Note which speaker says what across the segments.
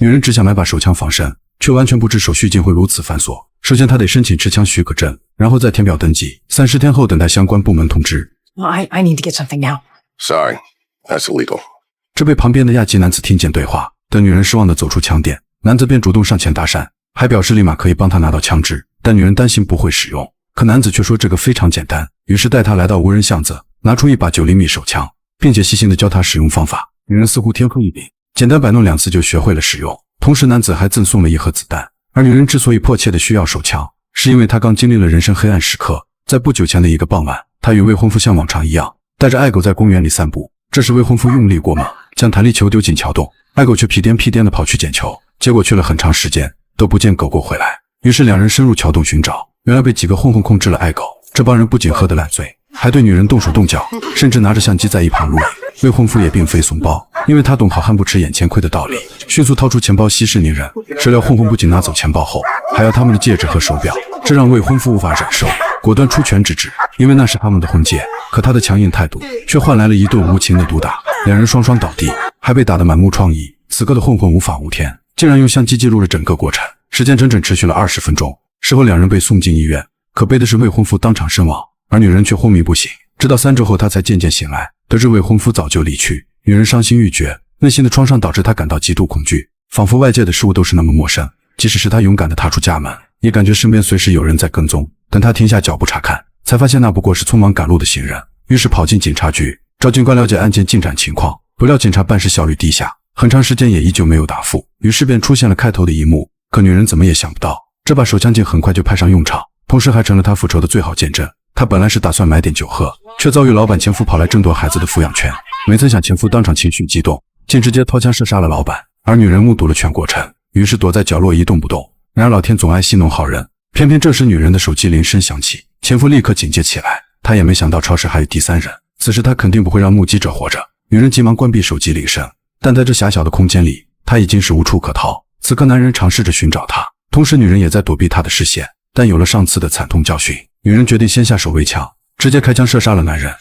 Speaker 1: 女人只想买把手枪防身，却完全不知手续竟会如此繁琐。首先她得申请持枪许可证，然后再填表登记，30天后等待相关部门通知。
Speaker 2: I need to get something now.
Speaker 3: Sorry, that's illegal.
Speaker 1: 这被旁边的亚籍男子听见对话，等女人失望地走出枪店，男子便主动上前搭讪，还表示立马可以帮他拿到枪支，但女人担心不会使用，可男子却说这个非常简单，于是带她来到无人巷子，拿出一把9厘米手枪，并且细心地教她使用方法。女人似乎天赋异禀，简单摆弄2次就学会了使用，同时男子还赠送了1盒子弹。而女人之所以迫切地需要手枪，是因为她刚经历了人生黑暗时刻。在不久前的一个傍晚，她与未婚夫像往常一样，带着爱狗在公园里散步。这时未婚夫用力过猛，将弹力球丢进桥洞，爱狗却屁颠屁颠地跑去捡球，结果去了很长时间都不见狗狗回来。于是2人深入桥洞寻找，原来被几个混混控制了爱狗。这帮人不仅喝得烂醉，还对女人动手动脚，甚至拿着相机在一旁录影。未婚夫也并非怂包，因为他懂好汉不吃眼前亏的道理，迅速掏出钱包息事宁人。谁料混混不仅拿走钱包后，还要他们的戒指和手表，这让未婚夫无法忍受，果断出拳制止，因为那是他们的婚戒。可他的强硬态度却换来了一顿无情的毒打，2人双双倒地，还被打得满目疮痍。此刻的混混无法无天，竟然用相机记录了整个过程，时间整整持续了20分钟。事后2人被送进医院，可悲的是未婚夫当场身亡，而女人却昏迷不醒，直到3周后她才渐渐醒来，得知未婚夫早就离去。女人伤心欲绝，内心的创伤导致她感到极度恐惧，仿佛外界的事物都是那么陌生。即使是她勇敢地踏出家门，也感觉身边随时有人在跟踪。等她停下脚步查看，才发现那不过是匆忙赶路的行人，于是跑进警察局，找警官了解案件进展情况。不料警察办事效率低下，很长时间也依旧没有答复，于是便出现了开头的一幕。可女人怎么也想不到，这把手枪竟很快就派上用场，同时还成了她复仇的最好见证。她本来是打算买点酒喝，却遭遇老板前夫跑来争夺孩子的抚养权，没曾想前夫当场情绪激动，竟直接掏枪射杀了老板。而女人目睹了全过程，于是躲在角落一动不动。然而老天总爱戏弄好人，偏偏这时女人的手机铃声响起，前夫立刻警戒起来。他也没想到超市还有第3人，此时他肯定不会让目击者活着。女人急忙关闭手机铃声，但在这狭小的空间里，她已经是无处可逃。此刻男人尝试着寻找她，同时女人也在躲避他的视线。但有了上次的惨痛教训，女人决定先下手为强，直接开枪射杀了男人。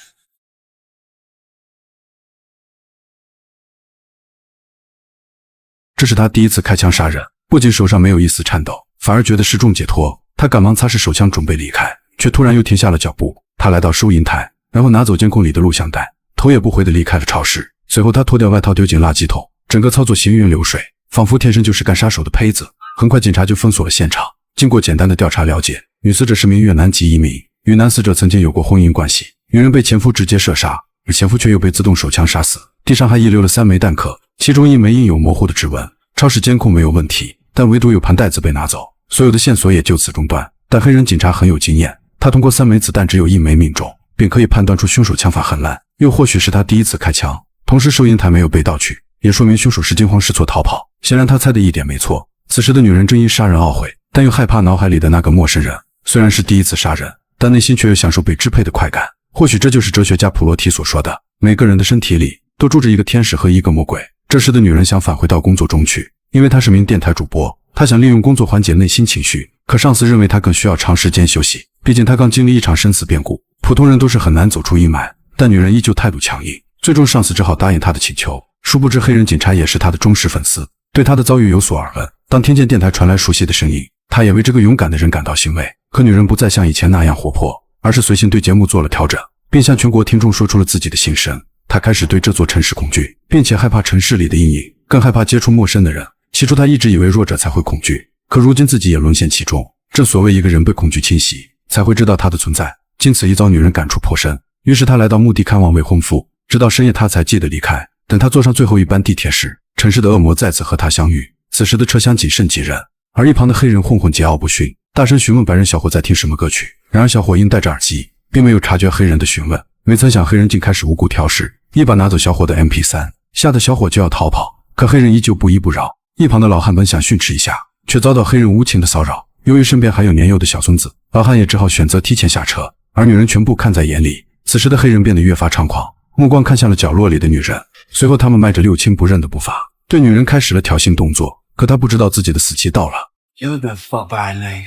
Speaker 1: 这是他第一次开枪杀人，不仅手上没有一丝颤抖，反而觉得失重解脱。他赶忙擦拭手枪准备离开，却突然又停下了脚步。他来到收银台，然后拿走监控里的录像带，头也不回地离开了超市。随后他脱掉外套丢进垃圾桶，整个操作行云流水，仿佛天生就是干杀手的胚子。很快警察就封锁了现场。经过简单的调查了解，女死者是名越南籍移民，与男死者曾经有过婚姻关系。女人被前夫直接射杀，而前夫却又被自动手枪杀死，地上还遗留了3枚弹壳，其中1枚印有模糊的指纹。超市监控没有问题，但唯独有盘袋子被拿走，所有的线索也就此中断。但黑人警察很有经验，他通过3枚子弹只有1枚命中，便可以判断出凶手枪法很烂，又或许是他第一次开枪。同时收银台没有被盗取，也说明凶手是惊慌失措逃跑。显然他猜的一点没错。此时的女人正因杀人懊悔，但又害怕脑海里的那个陌生人。虽然是第一次杀人，但内心却又享受被支配的快感。或许这就是哲学家普罗提所说的，每个人的身体里都住着一个天使和一个魔鬼。这时的女人想返回到工作中去，因为她是名电台主播，她想利用工作缓解内心情绪。可上司认为她更需要长时间休息，毕竟她刚经历一场生死变故，普通人都是很难走出阴霾。但女人依旧态度强硬，最终上司只好答应她的请求。殊不知黑人警察也是她的忠实粉丝，对她的遭遇有所耳闻。当听见电台传来熟悉的声音，她也为这个勇敢的人感到欣慰。可女人不再像以前那样活泼，而是随性对节目做了调整，并向全国听众说出了自己的心声。她开始对这座城市恐惧，并且害怕城市里的阴影，更害怕接触陌生的人。起初她一直以为弱者才会恐惧，可如今自己也沦陷其中。正所谓一个人被恐惧侵袭，才会知道他的存在。经此一遭，女人感触颇深。于是她来到墓地看望未婚夫，直到深夜她才记得离开。等她坐上最后一班地铁时，城市的恶魔再次和她相遇。此时的车厢仅剩几人，而一旁的黑人混混桀骜不驯，大声询问白人小伙在听什么歌曲。然而小伙因戴着耳机，并没有察觉黑人的询问。没曾想黑人竟开始无故挑事，一把拿走小伙的 MP3， 吓得小伙就要逃跑，可黑人依旧不依不饶。一旁的老汉本想训斥一下，却遭到黑人无情的骚扰。由于身边还有年幼的小孙子，老汉也只好选择提前下车，而女人全部看在眼里。此时的黑人变得越发猖狂，目光看向了角落里的女人。随后他们迈着六亲不认的步伐，对女人开始了挑衅动作。可他不知道自己的死期到了。
Speaker 4: You've been fucked by a name.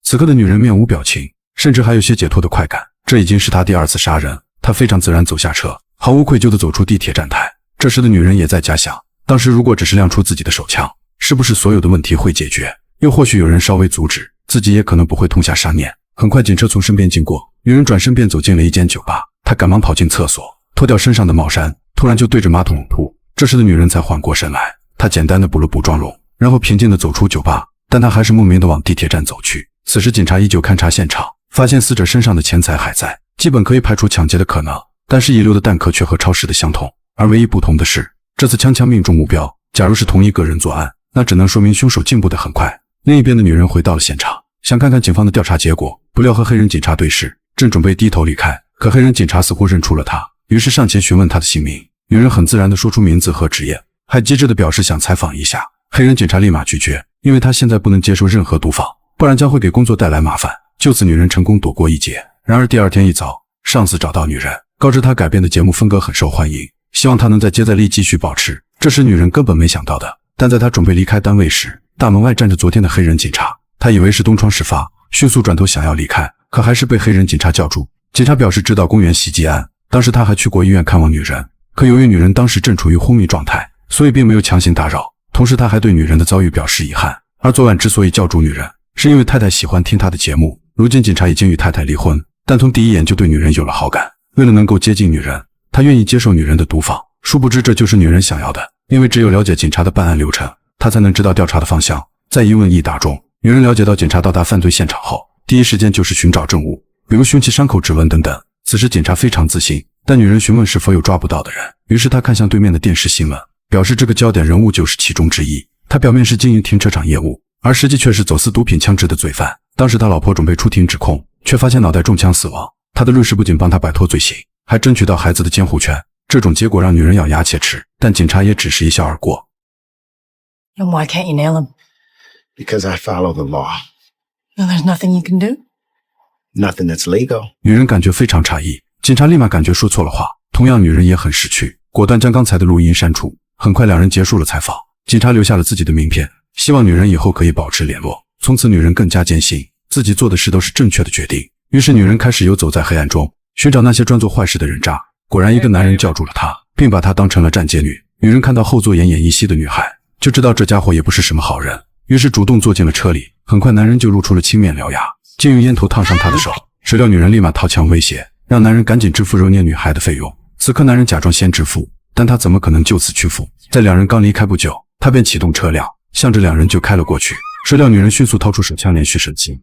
Speaker 1: 此刻的女人面无表情，甚至还有些解脱的快感。这已经是她第2次杀人。他非常自然走下车，毫无愧疚地走出地铁站台。这时的女人也在假想，当时如果只是亮出自己的手枪，是不是所有的问题会解决？又或许有人稍微阻止，自己也可能不会痛下杀念。很快警车从身边经过，女人转身便走进了一间酒吧，她赶忙跑进厕所，脱掉身上的帽衫，突然就对着马桶吐。这时的女人才缓过神来，她简单的补了补妆容，然后平静地走出酒吧，但她还是莫名地往地铁站走去。此时警察依旧勘察现场，发现死者身上的钱财还在，基本可以排除抢劫的可能，但是遗留的弹壳却和超市的相同，而唯一不同的是，这次枪命中目标，假如是同一个人作案，那只能说明凶手进步得很快。另一边的女人回到了现场，想看看警方的调查结果，不料和黑人警察对视，正准备低头离开，可黑人警察似乎认出了他，于是上前询问他的姓名。女人很自然地说出名字和职业，还机智地表示想采访一下。黑人警察立马拒绝，因为他现在不能接受任何毒访，不然将会给工作带来麻烦。就此女人成功躲过一劫。然而第二天一早，上司找到女人，告知她改编的节目风格很受欢迎，希望她能在接待力继续保持。这是女人根本没想到的，但在她准备离开单位时，大门外站着昨天的黑人警察，她以为是东窗事发，迅速转头想要离开，可还是被黑人警察叫住。警察表示知道公园袭击案，当时他还去过医院看望女人，可由于女人当时正处于昏迷状态，所以并没有强行打扰。同时他还对女人的遭遇表示遗憾，而昨晚之所以叫住女人，是因为太太喜欢听他的节目。如今警察已经与太太离婚，但从第一眼就对女人有了好感，为了能够接近女人，他愿意接受女人的毒访。殊不知这就是女人想要的，因为只有了解警察的办案流程，他才能知道调查的方向。在一问一答中，女人了解到警察到达犯罪现场后，第一时间就是寻找证物，比如凶器、伤口、指纹等等。此时警察非常自信，但女人询问是否有抓不到的人，于是他看向对面的电视新闻，表示这个焦点人物就是其中之一。他表面是经营停车场业务，而实际却是走私毒品枪支的罪犯。当时他老婆准备出庭指控，却发现脑袋中枪死亡。他的律师不仅帮他摆脱罪行，还争取到孩子的监护权。这种结果让女人咬牙切齿，但警察也只是一笑而过。
Speaker 2: And why can't you nail him?
Speaker 4: Because I follow the law.
Speaker 2: Well, there's nothing you can do.
Speaker 4: Nothing that's legal.
Speaker 1: 女人感觉非常诧异，警察立马感觉说错了话，同样女人也很识趣，果断将刚才的录音删除。很快两人结束了采访，警察留下了自己的名片，希望女人以后可以保持联络。从此女人更加坚信自己做的事都是正确的决定，于是女人开始游走在黑暗中，寻找那些专做坏事的人渣。果然一个男人叫住了她，并把她当成了站街女。女人看到后座奄奄一息的女孩，就知道这家伙也不是什么好人，于是主动坐进了车里。很快男人就露出了青面獠牙，竟用烟头烫伤她的手。谁料女人立马掏枪威胁，让男人赶紧支付揉捏女孩的费用。此刻男人假装先支付，但他怎么可能就此屈服？在两人刚离开不久，他便启动车辆，向着两人就开了过去。谁料女人迅速掏出手枪，连续射击，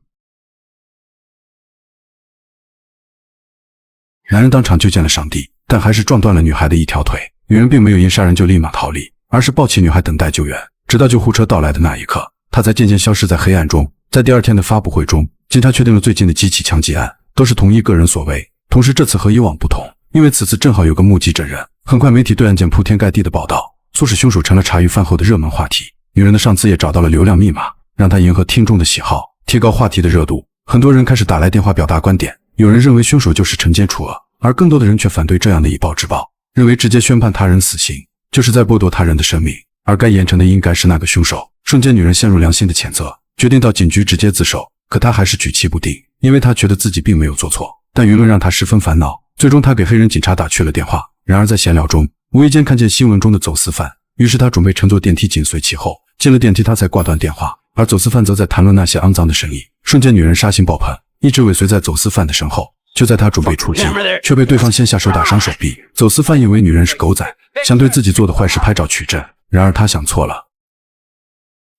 Speaker 1: 男人当场就见了上帝，但还是撞断了女孩的一条腿。女人并没有因杀人就立马逃离，而是抱起女孩等待救援，直到救护车到来的那一刻，她才渐渐消失在黑暗中。在第二天的发布会中，警察确定了最近的几起枪击案都是同一个人所为。同时这次和以往不同，因为此次正好有个目击证人。很快媒体对案件铺天盖地的报道，促使凶手成了茶余饭后的热门话题。女人的上司也找到了流量密码，让她迎合听众的喜好，提高话题的热度。很多人开始打来电话表达观点，有人认为凶手就是惩奸除恶，而更多的人却反对这样的以暴制暴，认为直接宣判他人死刑就是在剥夺他人的生命，而该严惩的应该是那个凶手。瞬间女人陷入良心的谴责，决定到警局直接自首。可她还是举棋不定，因为她觉得自己并没有做错，但舆论让她十分烦恼。最终她给黑人警察打去了电话，然而在闲聊中无意间看见新闻中的走私犯，于是她准备乘坐电梯紧随其后。进了电梯她才挂断电话，而走私犯则在谈论那些肮脏的生意。瞬间女人杀心爆棚，一直尾随在走私犯的身后。就在她准备出击，却被对方先下手打伤手臂。走私犯以为女人是狗仔，想对自己做的坏事拍照取证，然而他想错了。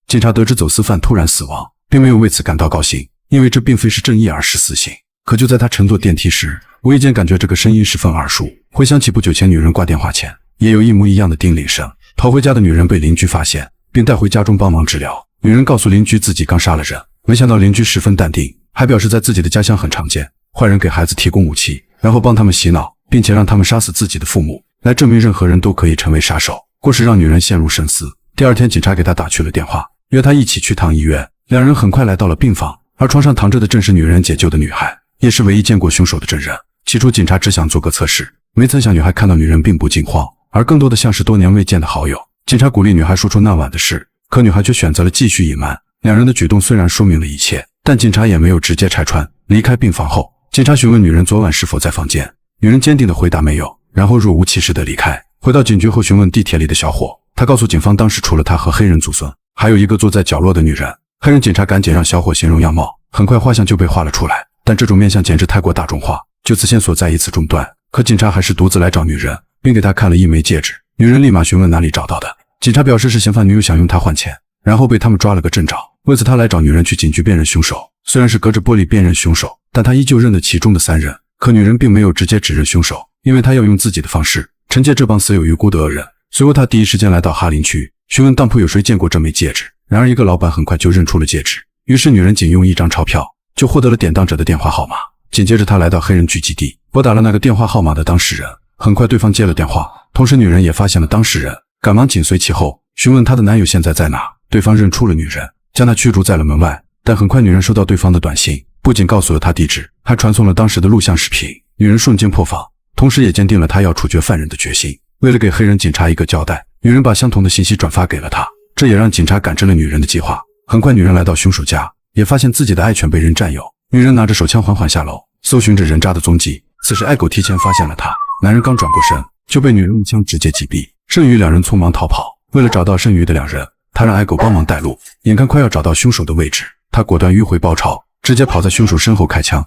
Speaker 1: 警察得知走私犯突然死亡，并没有为此感到高兴，因为这并非是正义而是死刑。可就在他乘坐电梯时，无意间感觉这个声音十分耳熟，回想起不久前女人挂电话前也有一模一样的叮铃声。逃回家的女人被邻居发现，并带回家中帮忙治疗。女人告诉邻居自己刚杀了人，没想到邻居十分淡定，还表示在自己的家乡很常见，坏人给孩子提供武器，然后帮他们洗脑，并且让他们杀死自己的父母，来证明任何人都可以成为杀手。故事让女人陷入深思。第二天警察给她打去了电话，约她一起去趟医院。两人很快来到了病房，而床上躺着的正是女人解救的女孩，也是唯一见过凶手的证人。起初警察只想做个测试，没曾想女孩看到女人并不惊慌，而更多的像是多年未见的好友。警察鼓励女孩说出那晚的事，可女孩却选择了继续隐瞒。两人的举动虽然说明了一切，但警察也没有直接拆穿。离开病房后，警察询问女人昨晚是否在房间，女人坚定地回答没有，然后若无其事地离开。回到警局后询问地铁里的小伙，他告诉警方当时除了他和黑人祖孙，还有一个坐在角落的女人。黑人警察赶紧让小伙形容样貌，很快画像就被画了出来，但这种面相简直太过大众化，就此线索再一次中断。可警察还是独自来找女人，并给她看了一枚戒指。女人立马询问哪里找到的，警察表示是嫌犯女友想用她换钱，然后被他们抓了个正着。为此他来找女人去警局辨认凶手，虽然是隔着玻璃辨认凶手，但他依旧认得其中的3人。可女人并没有直接指认凶手，因为她要用自己的方式惩戒这帮死有余辜的恶人。随后他第一时间来到哈林区，询问当铺有谁见过这枚戒指。然而一个老板很快就认出了戒指，于是女人仅用1张钞票就获得了典当者的电话号码。紧接着他来到黑人聚集地，拨打了那个电话号码的当事人。很快对方接了电话，同时女人也发现了当事人，赶忙紧随其后，询问她的男友现在在哪。对方认出了女人，将她驱逐在了门外。但很快女人收到对方的短信，不仅告诉了她地址，还传送了当时的录像视频。女人瞬间破防，同时也坚定了她要处决犯人的决心。为了给黑人警察一个交代，女人把相同的信息转发给了他，这也让警察感知了女人的计划。很快女人来到凶手家，也发现自己的爱犬被人占有。女人拿着手枪缓缓下楼，搜寻着人渣的踪迹。此时爱狗提前发现了她，男人刚转过身就被女人一枪直接击毙，剩余2人匆忙逃跑。为了找到剩余的2人，他让爱狗帮忙带路。眼看快要找到凶手的位置，他果断迂回包抄，直接跑在凶手身后开枪。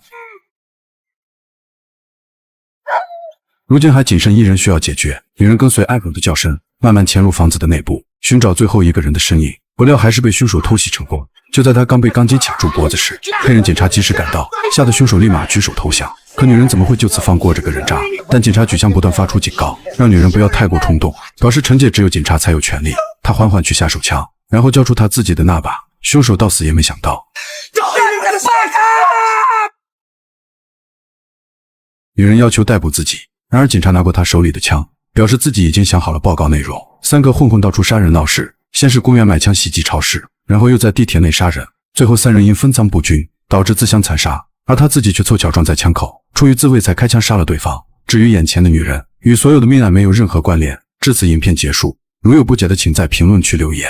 Speaker 1: 如今还仅剩1人需要解决，女人跟随爱狗的叫声，慢慢潜入房子的内部，寻找最后一个人的身影。不料还是被凶手偷袭成功。就在他刚被钢筋卡住脖子时，黑人警察及时赶到，吓得凶手立马举手投降。可女人怎么会就此放过这个人渣？但警察举枪不断发出警告，让女人不要太过冲动，表示惩戒只有警察才有权利。他缓缓取下手枪，然后交出他自己的那把。凶手到死也没想到，女人要求逮捕自己，然而警察拿过他手里的枪，表示自己已经想好了报告内容。3个混混到处杀人闹事，先是公园买枪袭击超市，然后又在地铁内杀人，最后3人因分赃不均导致自相残杀，而他自己却凑巧撞在枪口，出于自卫才开枪杀了对方。至于眼前的女人，与所有的命案没有任何关联。至此影片结束，如有不解的请在评论区留言。